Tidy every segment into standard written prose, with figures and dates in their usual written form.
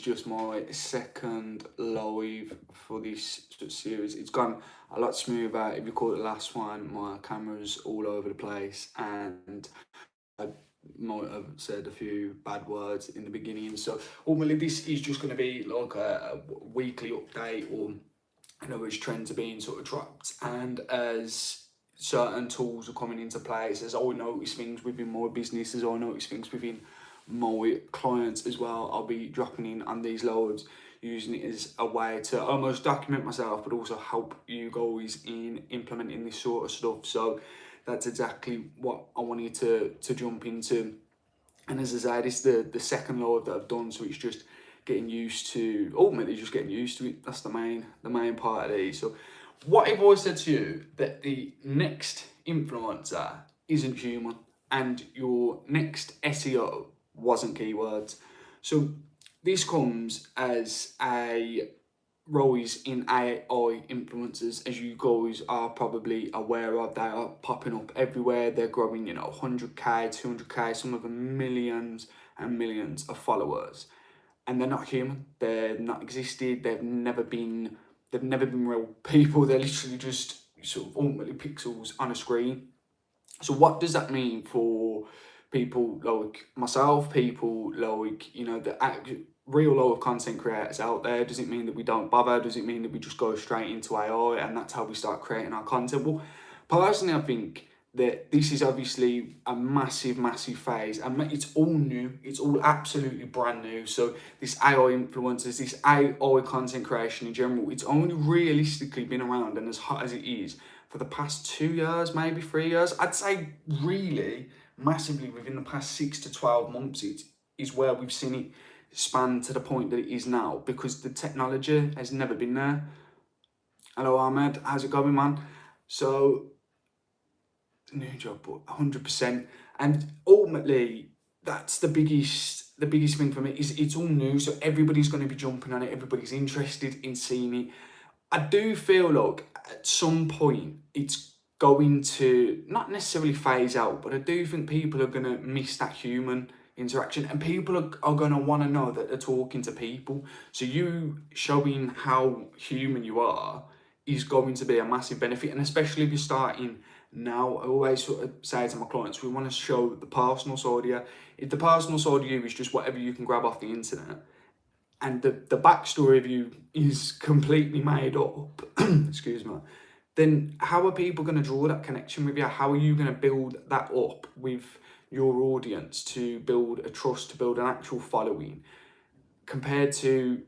just my second live for this series. It's gone a lot smoother. If you caught the last one, my camera's all over the place and I might have said a few bad words in the beginning. So ultimately this is just going to be like a weekly update, or as trends are being sort of dropped and as certain tools are coming into place, as I notice things within my business, as I notice things within my clients as well, I'll be dropping in on these loads, using it as a way to almost document myself, but also help you guys in implementing this sort of stuff. So that's exactly what I wanted to jump into. And as I say, this is the second load that I've done, so it's just getting used to, ultimately just getting used to it. That's the main part of these. So what if I said to you that the next influencer isn't human and your next SEO wasn't keywords? So this comes as a rise in AI influencers, as you guys are probably aware of. They are popping up everywhere. They're growing, 100k, 200k, some of them millions and millions of followers. And they're not human. They're not existed. They've never been real people. They're literally just sort of ultimately pixels on a screen. So what does that mean for people like myself, people like, the real life content creators out there? Does it mean that we don't bother? Does it mean that we just go straight into AI and that's how we start creating our content? Well, personally, I think that this is obviously a massive phase, and it's all new. It's all absolutely brand new. So this AI influencers, this AI content creation in general, it's only realistically been around and as hot as it is for the past 2 years, maybe 3 years. I'd say really massively within the past 6 to 12 months, it is where we've seen it span to the point that it is now, because the technology has never been there. Hello Ahmed, how's it going, man? So new job, but 100%. And ultimately, that's the biggest thing for me, is it's all new, so everybody's going to be jumping on it. Everybody's interested in seeing it. I do feel like at some point it's going to not necessarily phase out, but I do think people are going to miss that human interaction, and people are going to want to know that they're talking to people. So you showing how human you are is going to be a massive benefit, and especially if you're starting now. I always sort of say to my clients, we want to show the personal side of you. If the personal side of you is just whatever you can grab off the internet, and the backstory of you is completely made up, excuse me, then how are people going to draw that connection with you? How are you going to build that up with your audience to build a trust, to build an actual following, compared to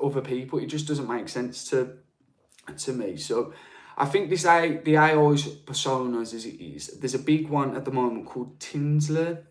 other people? It just doesn't make sense to me. So I think the AI's personas as it is, there's a big one at the moment called Tinsler,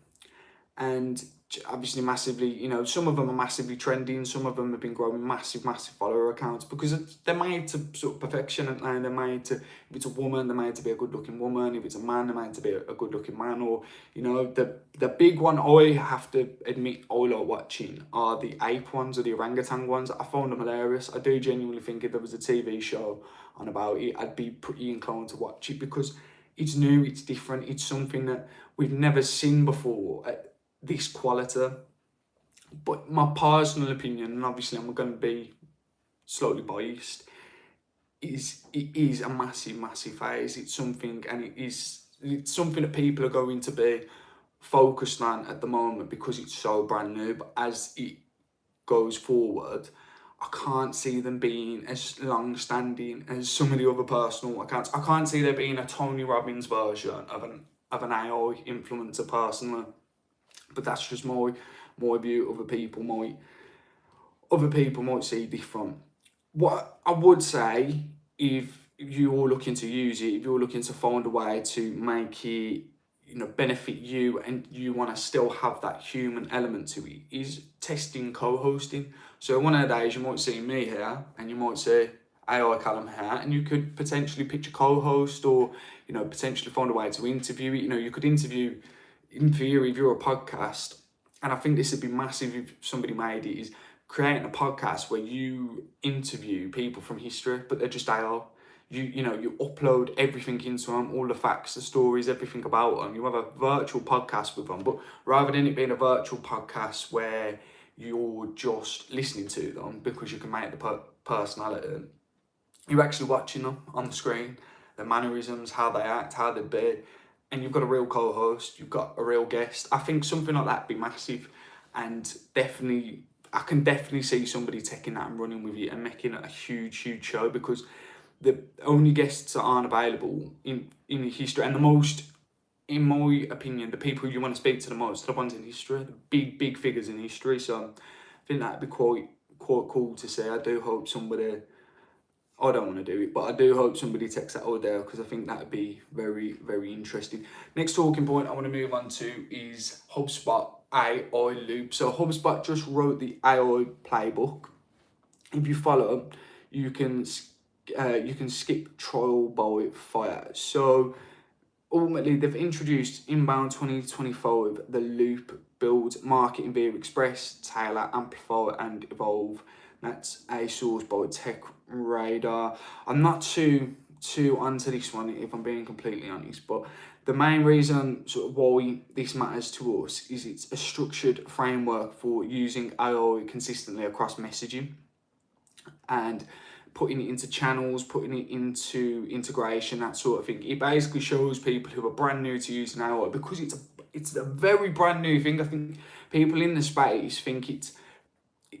and obviously massively, some of them are massively trending, some of them have been growing massive follower accounts, because they're made to sort of perfection, and they're made to, if it's a woman, they're made to be a good looking woman, if it's a man, they're made to be a good looking man. Or the big one I have to admit I like watching are the ape ones, or the orangutan ones. I find them hilarious. I do genuinely think if there was a TV show on about it, I'd be pretty inclined to watch it, because it's new, it's different, it's something that we've never seen before at this quality. But my personal opinion, and obviously I'm going to be slightly biased, is it is a massive phase. It's something, and it's something that people are going to be focused on at the moment because it's so brand new. But as it goes forward, I can't see them being as long-standing as some of the other personal accounts. I can't see there being a Tony Robbins version of an AI influencer personally. But that's just my view. Other people might see different. What I would say, if you're looking to use it, if you're looking to find a way to make it, benefit you, and you want to still have that human element to it, is testing co-hosting. So one of the days you might see me here, and you might see AI Callum here, and you could potentially pitch a co-host, or potentially find a way to interview it. You could interview, in theory, if you're a podcast, and I think this would be massive if somebody made it, is creating a podcast where you interview people from history, but they're just AI. You upload everything into them, all the facts, the stories, everything about them. You have a virtual podcast with them, but rather than it being a virtual podcast where you're just listening to them because you can make the personality. You're actually watching them on the screen, their mannerisms, how they act, how they be, and you've got a real co-host, you've got a real guest. I think something like that would be massive, and definitely, I can definitely see somebody taking that and running with it and making it a huge, huge show, because the only guests that aren't available in history, and the most, in my opinion, the people you want to speak to the most are the ones in history, the big figures in history. So I think that'd be quite cool to see. I do hope somebody, I don't want to do it, but I do hope somebody takes that idea, because I think that would be very, very interesting. Next talking point I want to move on to is HubSpot AI loop. So HubSpot just wrote the AI playbook. If you follow, you can skip trial by fire. So ultimately, they've introduced inbound 2025, the loop builds marketing via Express, Tailor, Amplify, and Evolve. That's a source by Tech Radar. I'm not too onto this one, if I'm being completely honest, but the main reason sort of why this matters to us is it's a structured framework for using AI consistently across messaging and putting it into channels, putting it into integration, that sort of thing. It basically shows people who are brand new to using AI, because it's a very brand new thing. I think people in the space think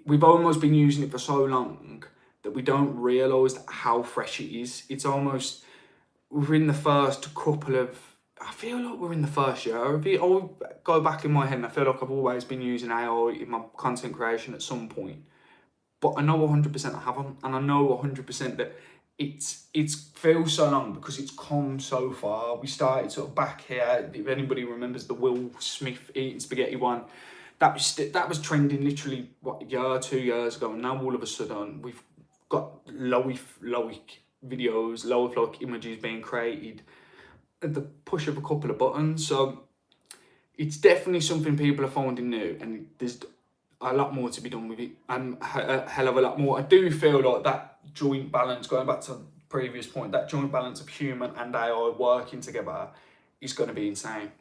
we've almost been using it for so long that we don't realise how fresh it is. It's almost, we're in the first couple of, I feel like we're in the first year of it. I'll go back in my head and I feel like I've always been using AI in my content creation at some point. But I know 100% I haven't, and I know 100% that it's feels so long because it's come so far. We started sort of back here. If anybody remembers the Will Smith eating spaghetti one, that was trending literally what, a year, 2 years ago, and now all of a sudden we've got low-if videos, low-if images being created at the push of a couple of buttons. So it's definitely something people are finding new, and there's a lot more to be done with it, and a hell of a lot more. I do feel like that joint balance, going back to the previous point, that joint balance of human and AI working together is going to be insane.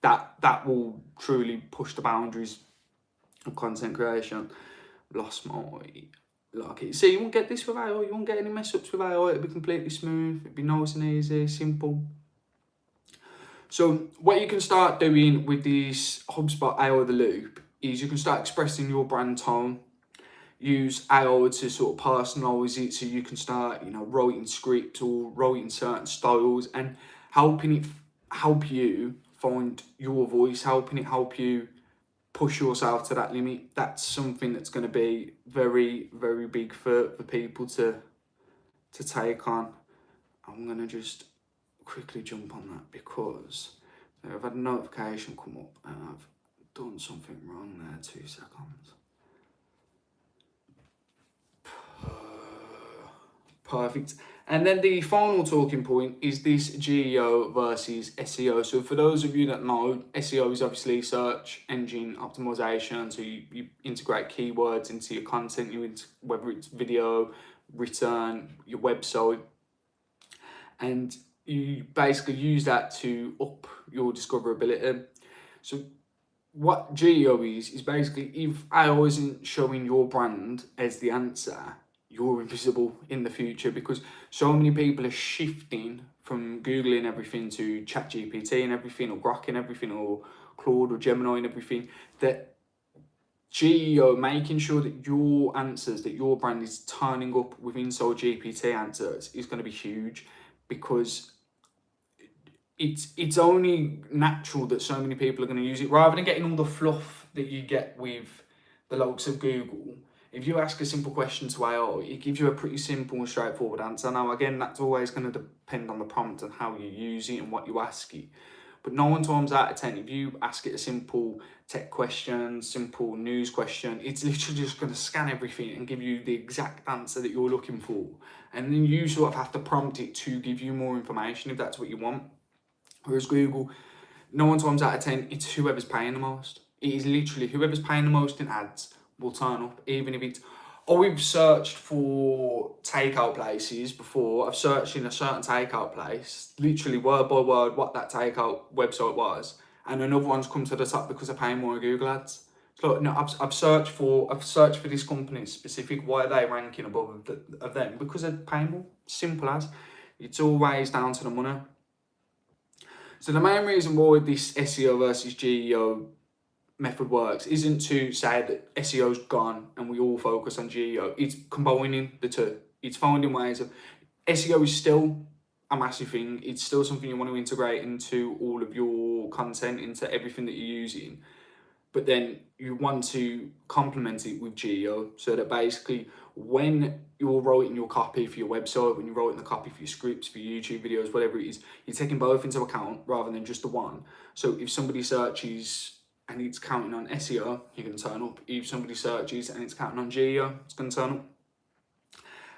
That will truly push the boundaries of content creation. Lost my like it. See, you won't get this with AI. You won't get any mess ups with AI. It'll be completely smooth. It'll be nice and easy, simple. So what you can start doing with this HubSpot AI the loop is you can start expressing your brand tone. Use AI to sort of personalize it, so you can start, writing scripts or writing certain styles and helping it help you find your voice, helping it help you push yourself to that limit. That's something that's going to be very, very big for people to take on. I'm going to just quickly jump on that because I've had a notification come up and I've done something wrong there. 2 seconds. Perfect. And then the final talking point is this GEO versus SEO. So for those of you that know, SEO is obviously search engine optimization. So you integrate keywords into your content, whether it's video, written, your website, and you basically use that to up your discoverability. So what GEO is basically, if AI isn't showing your brand as the answer, you're invisible in the future, because so many people are shifting from Googling everything to ChatGPT and everything, or Grok and everything, or Claude or Gemini and everything, that GEO, making sure that your answers, that your brand is turning up with inside GPT answers, is going to be huge, because it's only natural that so many people are going to use it, rather than getting all the fluff that you get with the likes of Google. If you ask a simple question to AI, it gives you a pretty simple and straightforward answer. Now, again, that's always going to depend on the prompt and how you use it and what you ask it. But 9 times out of 10, if you ask it a simple tech question, simple news question, it's literally just going to scan everything and give you the exact answer that you're looking for. And then you sort of have to prompt it to give you more information if that's what you want. Whereas Google, 9 times out of 10, it's whoever's paying the most. It is literally whoever's paying the most in ads will turn up, even if it's, I've searched for takeout places before. I've searched in a certain takeout place, literally word by word what that takeout website was, and another one's come to the top because they're paying more Google ads. Look, no, I've searched for this company specific. Why are they ranking above of them? Because they're paying more. Simple as. It's always down to the money. So the main reason why this SEO versus GEO method works isn't to say that SEO's gone and we all focus on GEO. It's combining the two. It's finding ways of SEO is still a massive thing. It's still something you want to integrate into all of your content, into everything that you're using. But then you want to complement it with GEO so that basically when you're writing your copy for your website, when you're writing the copy for your scripts, for your YouTube videos, whatever it is, you're taking both into account rather than just the one. So if somebody searches and it's counting on SEO, you're going to turn up. If somebody searches and it's counting on GEO, it's going to turn up.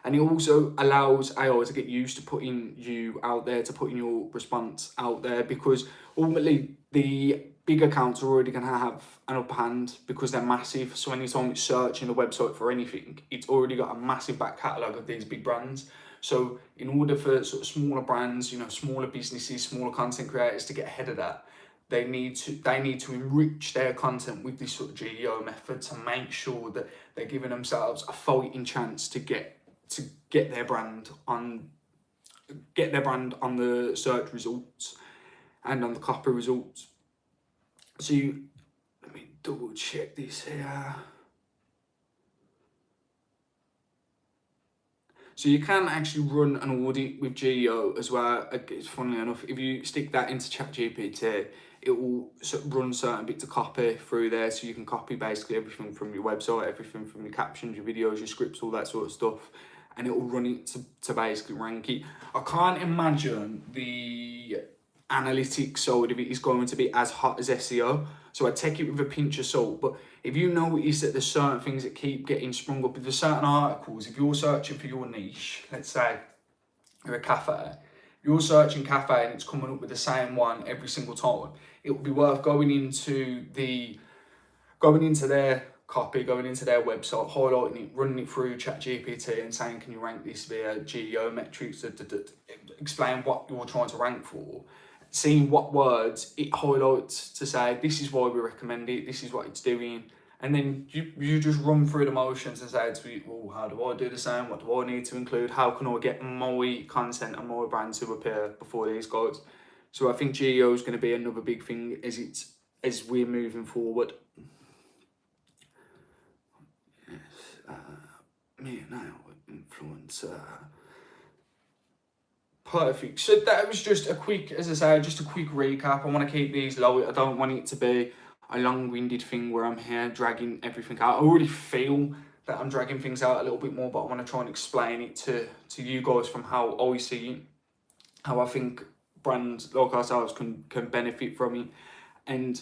And it also allows AI to get used to putting you out there, to putting your response out there, because ultimately the big accounts are already going to have an upper hand because they're massive. So anytime it's searching the website for anything, it's already got a massive back catalogue of these big brands. So in order for sort of smaller brands, you know, smaller businesses, smaller content creators to get ahead of that, they need to enrich their content with this sort of GEO method to make sure that they're giving themselves a fighting chance to get their brand on the search results and on the copy results. So let me double check this here. So you can actually run an audit with GEO as well. Funnily enough, if you stick that into ChatGPT, it will run certain bits of copy through there, so you can copy basically everything from your website, everything from your captions, your videos, your scripts, all that sort of stuff, and it will run it to basically rank it. I can't imagine the analytics side of it is going to be as hot as SEO, so I take it with a pinch of salt. But if you notice that there's certain things that keep getting sprung up, if there's certain articles, if you're searching for your niche, let's say you're a cafe, you're searching cafe and it's coming up with the same one every single time, it would be worth going into their copy, going into their website, highlighting it, running it through ChatGPT and saying, can you rank this via GEO metrics, explain what you're trying to rank for, seeing what words it highlights to say, this is why we recommend it, this is what it's doing. And then you just run through the motions and say to it, well, how do I do the same? What do I need to include? How can I get my content and my brand to appear before these guys? So I think GEO is going to be another big thing as we're moving forward. Yes, me and I influencer. Perfect. So that was just a quick, as I say, just a quick recap. I want to keep these low. I don't want it to be a long-winded thing where I'm here dragging everything out. I already feel that I'm dragging things out a little bit more, but I want to try and explain it to you guys from how I see it, how I think brands like ourselves can benefit from it, and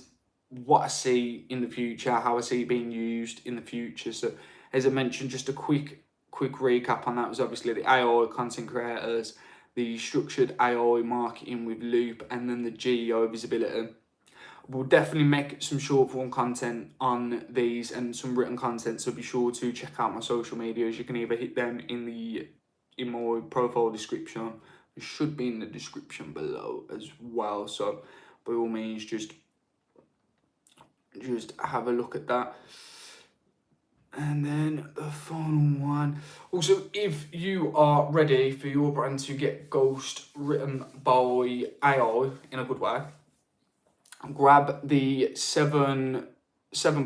what I see in the future, how I see it being used in the future. So as I mentioned, just a quick recap on that was obviously the AI content creators, the structured AI marketing with Loop, and then the GEO visibility. We'll definitely make some short form content on these and some written content, so be sure to check out my social medias. You can either hit them in my profile description. It should be in the description below as well. So by all means, just have a look at that. And then the final one. Also, if you are ready for your brand to get ghost written by AI in a good way, grab the seven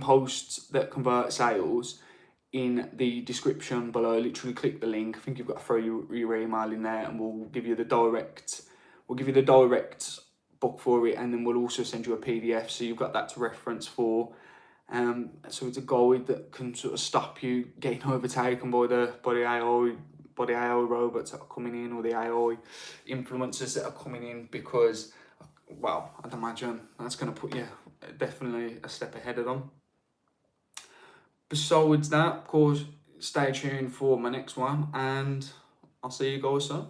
posts that convert sales in the description below. Literally click the link. I think you've got to throw your email in there, and we'll give you the direct book for it, and then we'll also send you a PDF so you've got that to reference for. So it's a guide that can sort of stop you getting overtaken by the AI robots that are coming in, or the AI influencers that are coming in, because, well, I'd imagine that's going to put you definitely a step ahead of them. Besides that, of course, stay tuned for my next one, and I'll see you guys soon.